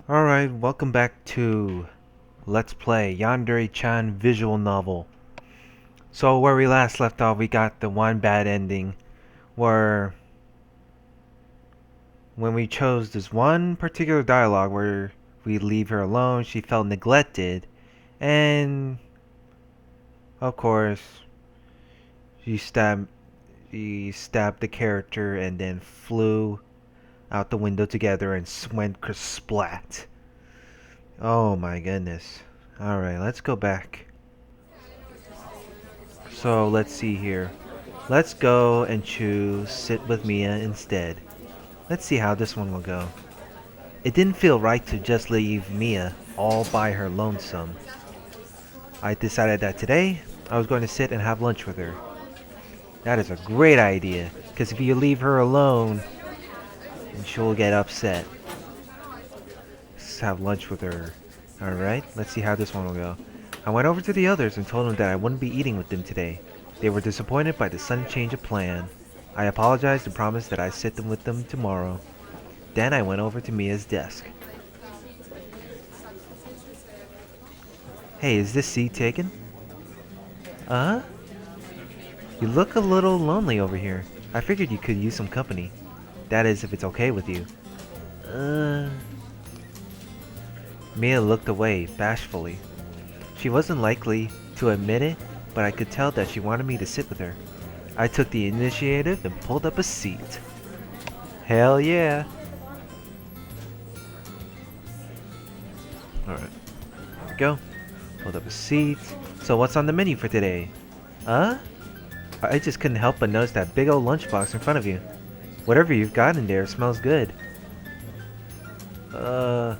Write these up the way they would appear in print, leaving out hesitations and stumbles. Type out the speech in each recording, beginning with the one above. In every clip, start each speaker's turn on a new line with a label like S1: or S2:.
S1: Alright, welcome back to Let's Play Yandere-chan visual novel. So where we last left off, we got the one bad ending where when we chose this one particular dialogue where we leave her alone, she felt neglected, and of course she stabbed the character and then flew out the window together and went splat. Oh my goodness. Alright, let's go back. So let's see here. Let's go and choose sit with Mia instead. Let's see how this one will go. It didn't feel right to just leave Mia all by her lonesome. I decided that today I was going to sit and have lunch with her. That is a great idea, because if you leave her alone, then she'll get upset. Let's have lunch with her. Alright, let's see how this one will go. I went over to the others and told them that I wouldn't be eating with them today. They were disappointed by the sudden change of plan. I apologized and promised that I'd sit them with them tomorrow. Then I went over to Mia's desk. Hey, is this seat taken? Uh-huh. You look a little lonely over here. I figured you could use some company. That is, if it's okay with you. Mia looked away, bashfully. She wasn't likely to admit it, but I could tell that she wanted me to sit with her. I took the initiative and pulled up a seat. Hell yeah! Alright, there we go. Pulled up a seat. So what's on the menu for today? Huh? I just couldn't help but notice that big old lunchbox in front of you. Whatever you've got in there smells good. I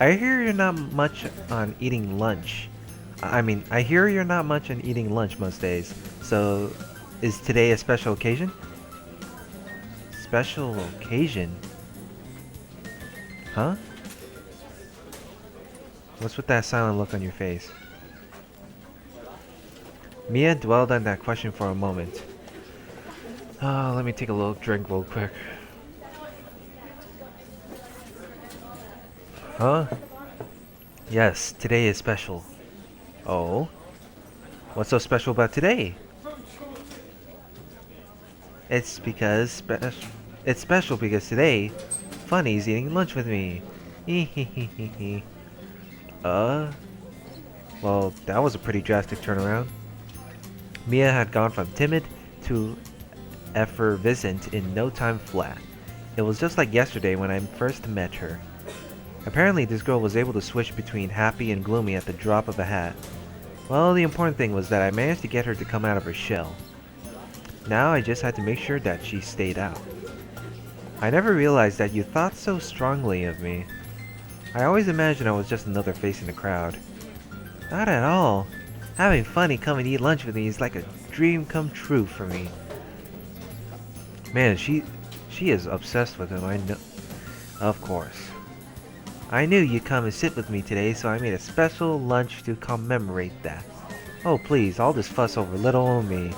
S1: hear you're not much on eating lunch. I hear you're not much on eating lunch most days. So, is today a special occasion? Special occasion? Huh? What's with that silent look on your face? Mia dwelled on that question for a moment. Oh, let me take a little drink real quick. Huh? Yes, today is special. Oh? What's so special about today? It's special because today, Funny's eating lunch with me. Well, that was a pretty drastic turnaround. Mia had gone from timid to effervescent in no time flat. It was just like yesterday when I first met her. Apparently this girl was able to switch between happy and gloomy at the drop of a hat. Well, the important thing was that I managed to get her to come out of her shell. Now I just had to make sure that she stayed out. I never realized that you thought so strongly of me. I always imagined I was just another face in the crowd. Not at all. Having Funny come and eat lunch with me is like a dream come true for me. Man, she is obsessed with him, I know. Of course. I knew you'd come and sit with me today, so I made a special lunch to commemorate that. Oh please, all this fuss over little old me.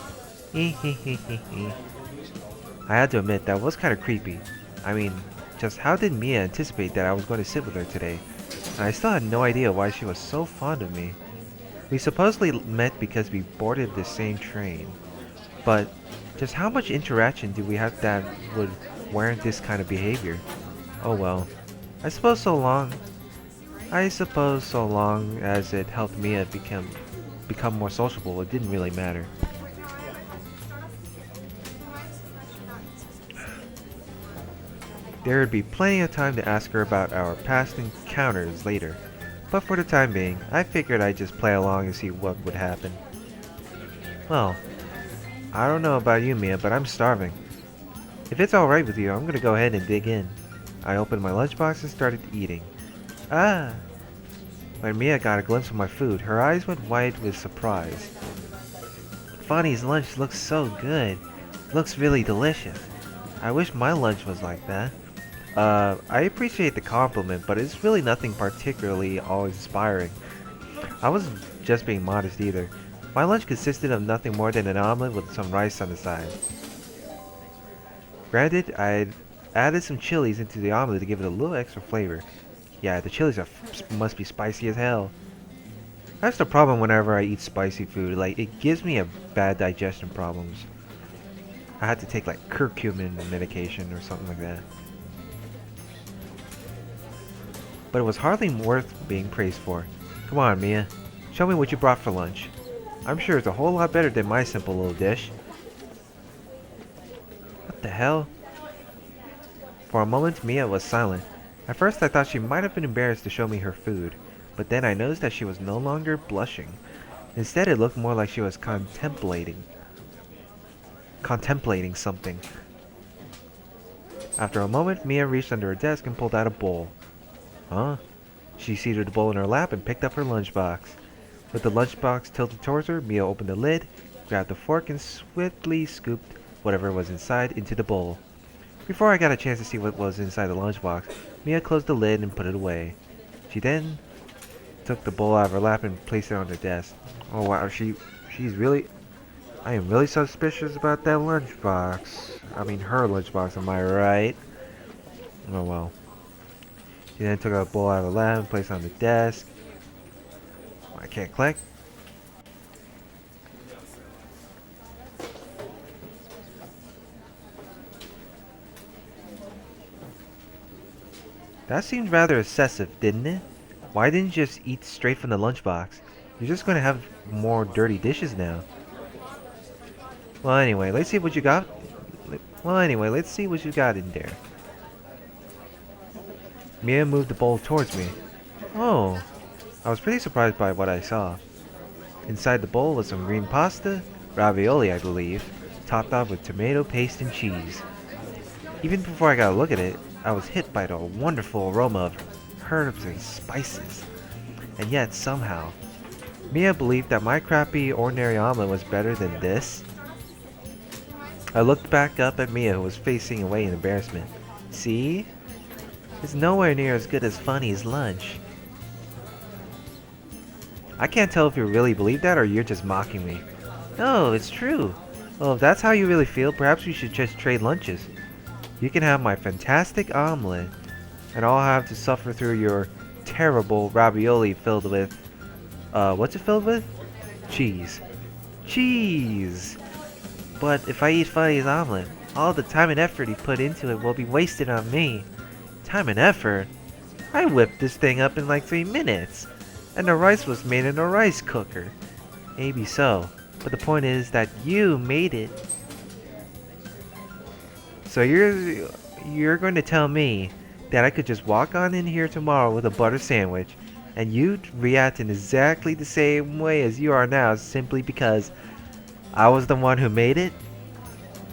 S1: I had to admit, that was kind of creepy. I mean, just how did Mia anticipate that I was going to sit with her today? And I still had no idea why she was so fond of me. We supposedly met because we boarded the same train. But just how much interaction do we have that would warrant this kind of behavior? Oh well. I suppose so long as it helped Mia become more sociable, it didn't really matter. There would be plenty of time to ask her about our past encounters later, but for the time being, I figured I'd just play along and see what would happen. Well, I don't know about you, Mia, but I'm starving. If it's alright with you, I'm gonna go ahead and dig in. I opened my lunchbox and started eating. Ah! When Mia got a glimpse of my food, her eyes went wide with surprise. Funny's lunch looks so good. Looks really delicious. I wish my lunch was like that. I appreciate the compliment, but it's really nothing particularly awe-inspiring. I wasn't just being modest either. My lunch consisted of nothing more than an omelet with some rice on the side. Granted, I'd added some chilies into the omelet to give it a little extra flavor. Yeah, the chilies must be spicy as hell. That's the problem whenever I eat spicy food. Like, it gives me a bad digestion problems. I had to take like curcumin medication or something like that. But it was hardly worth being praised for. Come on, Mia. Show me what you brought for lunch. I'm sure it's a whole lot better than my simple little dish. What the hell? For a moment, Mia was silent. At first, I thought she might have been embarrassed to show me her food, but then I noticed that she was no longer blushing. Instead, it looked more like she was contemplating something. After a moment, Mia reached under her desk and pulled out a bowl. Huh? She seated the bowl in her lap and picked up her lunchbox. With the lunchbox tilted towards her, Mia opened the lid, grabbed the fork, and swiftly scooped whatever was inside into the bowl. Before I got a chance to see what was inside the lunchbox, Mia closed the lid and put it away. She then took the bowl out of her lap and placed it on her desk. Oh wow, she's really... I am really suspicious about that lunchbox. I mean, her lunchbox, am I right? Oh well. She then took a bowl out of her lap and placed it on the desk. I can't click. That seemed rather excessive, didn't it? Why didn't you just eat straight from the lunchbox? You're just going to have more dirty dishes now. Well, anyway, let's see what you got. Let's see what you got in there. Mia moved the bowl towards me. Oh, I was pretty surprised by what I saw. Inside the bowl was some green pasta, ravioli I believe, topped off with tomato paste and cheese. Even before I got a look at it, I was hit by the wonderful aroma of herbs and spices. And yet, somehow, Mia believed that my crappy, ordinary omelet was better than this. I looked back up at Mia, who was facing away in embarrassment. See? It's nowhere near as good as Funny's lunch. I can't tell if you really believe that or you're just mocking me. No, it's true. Well, if that's how you really feel, perhaps we should just trade lunches. You can have my fantastic omelet, and I'll have to suffer through your terrible ravioli filled with... what's it filled with? Cheese. Cheese! But if I eat Funny's omelet, all the time and effort he put into it will be wasted on me. Time and effort? I whipped this thing up in like 3 minutes, and the rice was made in a rice cooker. Maybe so, but the point is that you made it. So you're going to tell me that I could just walk on in here tomorrow with a butter sandwich, and you'd react in exactly the same way as you are now simply because I was the one who made it?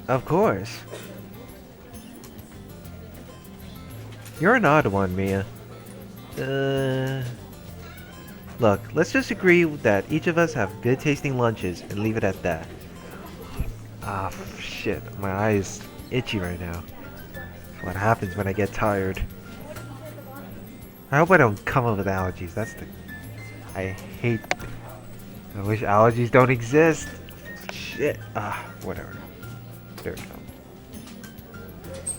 S1: Of course. You're an odd one, Mia. Look, let's just agree that each of us have good tasting lunches and leave it at that. Ah, shit. My eyes itchy right now. That's what happens when I get tired. I hope I don't come up with allergies. I wish allergies don't exist. Shit. Whatever. There we go.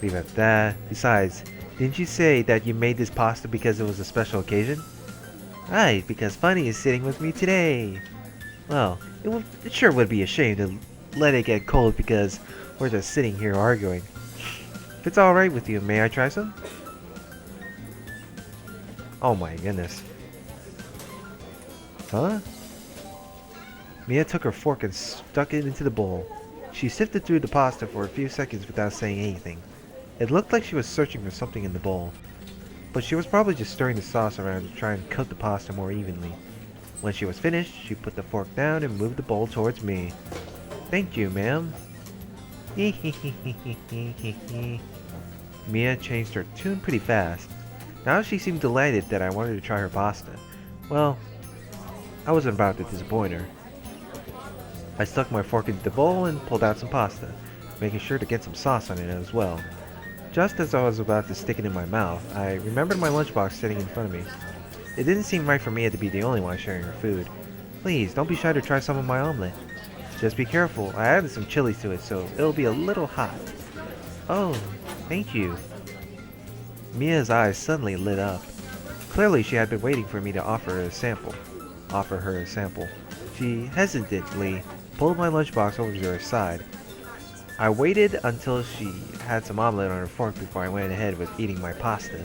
S1: Leave it at that. Besides, didn't you say that you made this pasta because it was a special occasion? Right, because Funny is sitting with me today. Well, it sure would be a shame to let it get cold because we're just sitting here arguing. If it's alright with you, may I try some? Oh my goodness. Huh? Mia took her fork and stuck it into the bowl. She sifted through the pasta for a few seconds without saying anything. It looked like she was searching for something in the bowl, but she was probably just stirring the sauce around to try and coat the pasta more evenly. When she was finished, she put the fork down and moved the bowl towards me. Thank you, ma'am. Mia changed her tune pretty fast. Now she seemed delighted that I wanted to try her pasta. Well, I wasn't about to disappoint her. I stuck my fork into the bowl and pulled out some pasta, making sure to get some sauce on it as well. Just as I was about to stick it in my mouth, I remembered my lunchbox sitting in front of me. It didn't seem right for Mia to be the only one sharing her food. Please, don't be shy to try some of my omelet. Just be careful, I added some chili to it, so it'll be a little hot. Oh, thank you. Mia's eyes suddenly lit up. Clearly, she had been waiting for me to offer her a sample. She hesitantly pulled my lunchbox over to her side. I waited until she had some omelet on her fork before I went ahead with eating my pasta.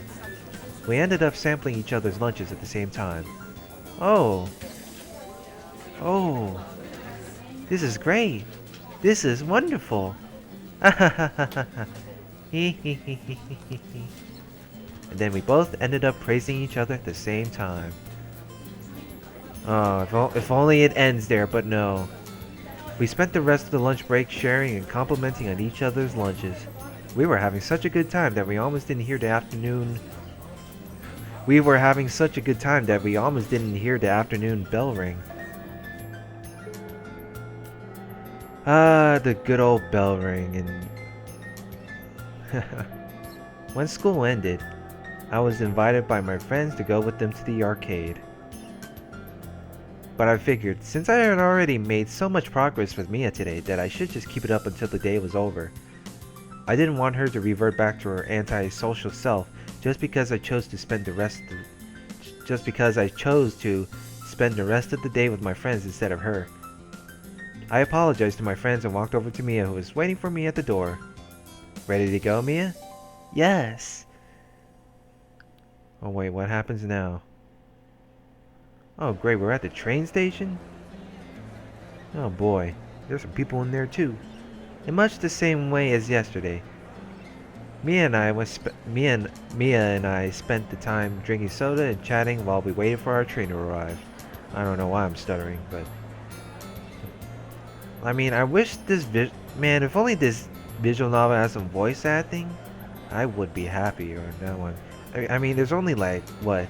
S1: We ended up sampling each other's lunches at the same time. Oh, oh, this is great. This is wonderful. And then we both ended up praising each other at the same time. Oh, if only it ends there, but no. We spent the rest of the lunch break sharing and complimenting on each other's lunches. We were having such a good time that we almost didn't hear the afternoon... We were having such a good time that we almost didn't hear the afternoon bell ring. Ah, the good old bell ring. And when school ended, I was invited by my friends to go with them to the arcade. But I figured, since I had already made so much progress with Mia today, that I should just keep it up until the day was over. I didn't want her to revert back to her anti-social self just because I chose to spend the rest of the day with my friends instead of her. I apologized to my friends and walked over to Mia, who was waiting for me at the door. Ready to go, Mia? Yes. Oh wait, what happens now? Oh great, we're at the train station? Oh boy, there's some people in there too. In much the same way as yesterday. Mia and I spent the time drinking soda and chatting while we waited for our train to arrive. I don't know why I'm stuttering, but... I mean, I wish man, if only this visual novel has some voice acting, I would be happier on that one. I mean, there's only like, what?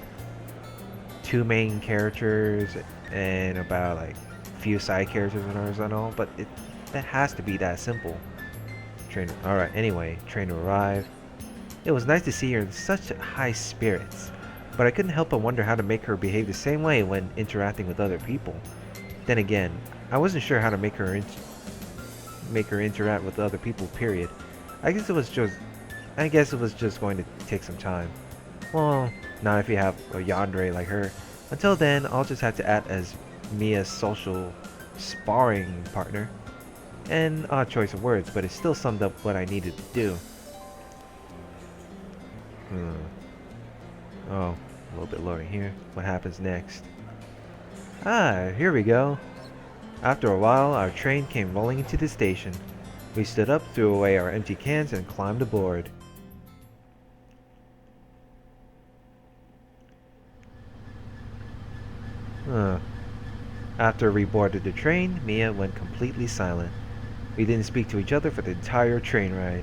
S1: 2 main characters and about like few side characters and all, but that has to be that simple. Alright, anyway, train arrived. It was nice to see her in such high spirits, but I couldn't help but wonder how to make her behave the same way when interacting with other people. Then again, I wasn't sure how to make her interact with other people, period. I guess it was just going to take some time. Well, not if you have a Yandere like her. Until then, I'll just have to act as Mia's social sparring partner. An odd choice of words, but it still summed up what I needed to do. Oh, a little bit lower here. What happens next? Ah, here we go. After a while, our train came rolling into the station. We stood up, threw away our empty cans, and climbed aboard. After we boarded the train, Mia went completely silent. We didn't speak to each other for the entire train ride.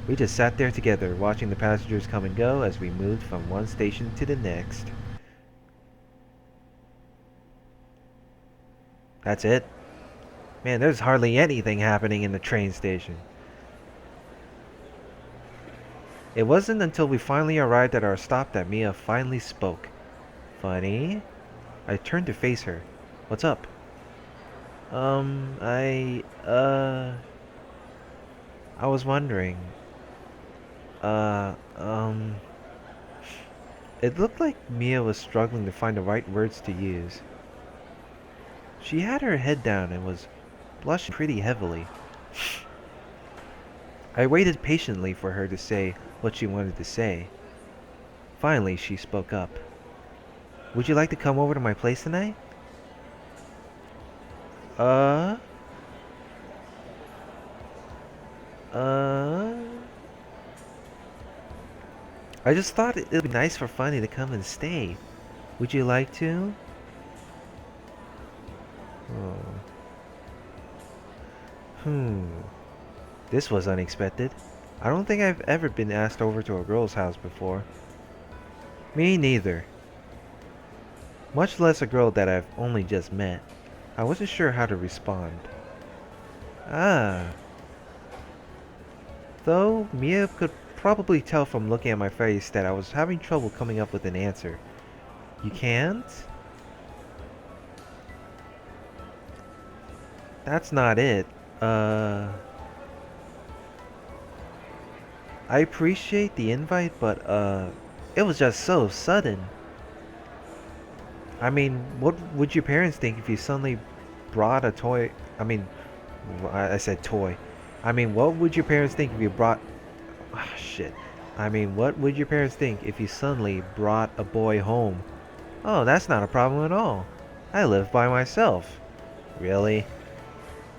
S1: We just sat there together, watching the passengers come and go as we moved from one station to the next. That's it? Man, there's hardly anything happening in the train station. It wasn't until we finally arrived at our stop that Mia finally spoke. Funny? I turned to face her. What's up? I was wondering. It looked like Mia was struggling to find the right words to use. She had her head down and was blushing pretty heavily. I waited patiently for her to say what she wanted to say. Finally, she spoke up. Would you like to come over to my place tonight? Uh... I just thought it would be nice for Funny to come and stay. Would you like to? Oh. This was unexpected. I don't think I've ever been asked over to a girl's house before. Me neither. Much less a girl that I've only just met. I wasn't sure how to respond. Ah. Though, Mia could probably tell from looking at my face that I was having trouble coming up with an answer. You can't? That's not it. I appreciate the invite, but, it was just so sudden. I mean, what would your parents think if you suddenly brought a toy? I mean, I said toy. I mean, what would your parents think if you brought... Ah, shit. I mean, what would your parents think if you suddenly brought a boy home? Oh, that's not a problem at all. I live by myself. Really?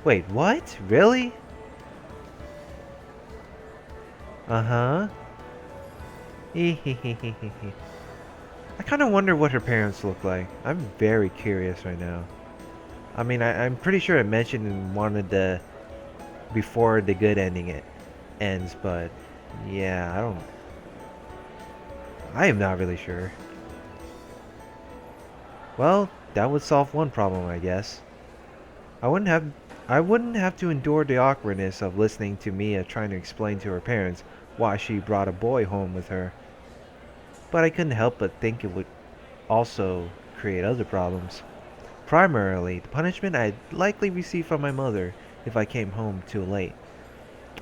S1: Wait, what? Really? Uh-huh. I kind of wonder what her parents look like. I'm very curious right now. I mean, I'm pretty sure I mentioned in one of the before the good ending it ends, but yeah, I am not really sure. Well, that would solve one problem, I guess. I wouldn't have I wouldn't have to endure the awkwardness of listening to Mia trying to explain to her parents why she brought a boy home with her. But I couldn't help but think it would also create other problems. Primarily, the punishment I'd likely receive from my mother if I came home too late.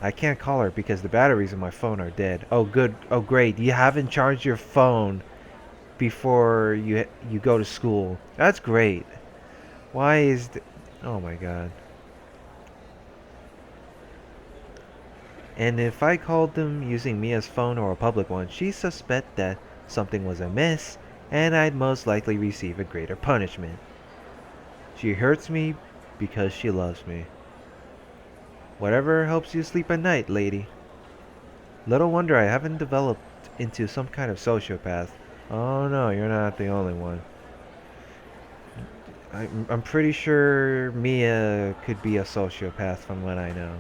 S1: I can't call her because the batteries in my phone are dead. Oh good. Oh great. You haven't charged your phone before you go to school. That's great. Why is Oh my god. And if I called them using Mia's phone or a public one, she'd suspect that something was amiss and I'd most likely receive a greater punishment. She hurts me because she loves me. Whatever helps you sleep at night, lady. Little wonder I haven't developed into some kind of sociopath. Oh no, you're not the only one. I'm pretty sure Mia could be a sociopath from what I know.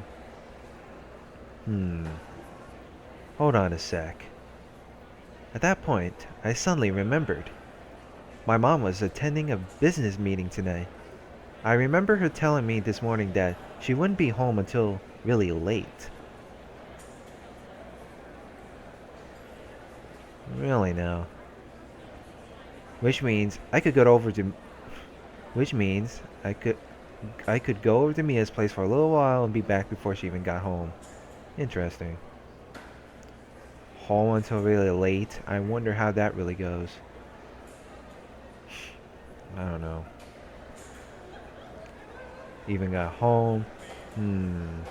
S1: Hmm. Hold on a sec. At that point, I suddenly remembered. My mom was attending a business meeting tonight. I remember her telling me this morning that she wouldn't be home until really late. Really now. Which means I could go over to which means I could go over to Mia's place for a little while and be back before she even got home. Interesting. Home until really late. I wonder how that really goes. I don't know. Even got home. Hmm.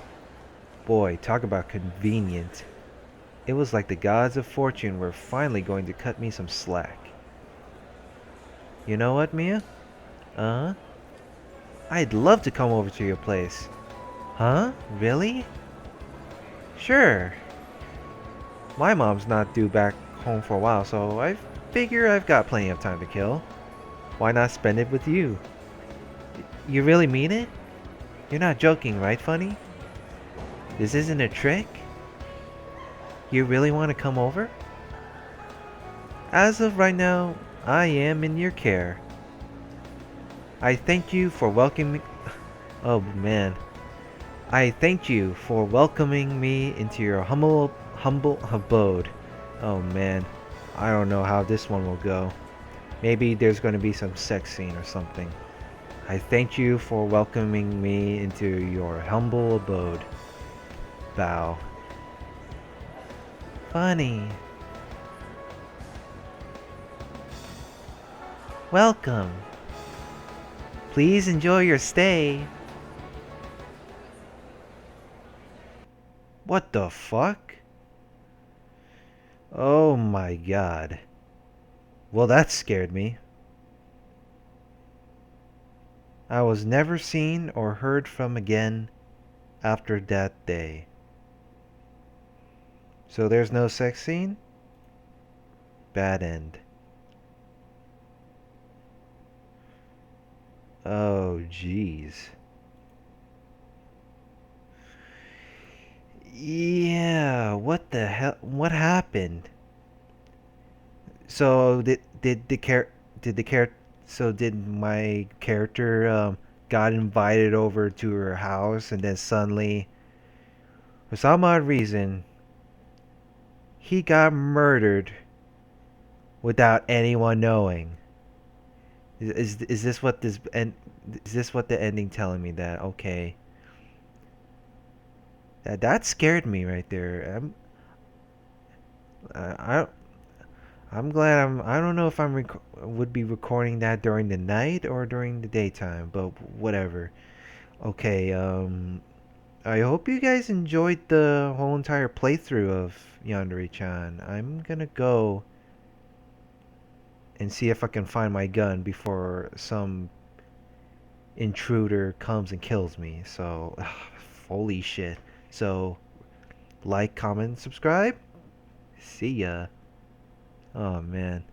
S1: Boy, talk about convenient. It was like the gods of fortune were finally going to cut me some slack. You know what, Mia? Uh-huh. I'd love to come over to your place. Huh? Really? Sure. My mom's not due back home for a while, so I figure I've got plenty of time to kill. Why not spend it with you? You really mean it? You're not joking, right, Funny? This isn't a trick? You really want to come over? As of right now, I am in your care. I thank you for welcoming... Oh man. I thank you for welcoming me into your humble abode. Oh man. I don't know how this one will go. Maybe there's going to be some sex scene or something. I thank you for welcoming me into your humble abode. Bow. Funny. Welcome. Please enjoy your stay. What the fuck? Oh my god. Well, that scared me. I was never seen or heard from again after that day. So there's no sex scene? Bad end. Oh, jeez. Yeah, what the hell? What happened? So did the char so did my character got invited over to her house and then suddenly for some odd reason he got murdered without anyone knowing. Is this what this and is this what the ending telling me that okay that scared me right there. I I'm glad I don't know if would be recording that during the night or during the daytime, but whatever. Okay, I hope you guys enjoyed the whole entire playthrough of Yandere-chan. I'm gonna go and see if I can find my gun before some intruder comes and kills me. So, holy shit. So, like, comment, subscribe. See ya. Oh man.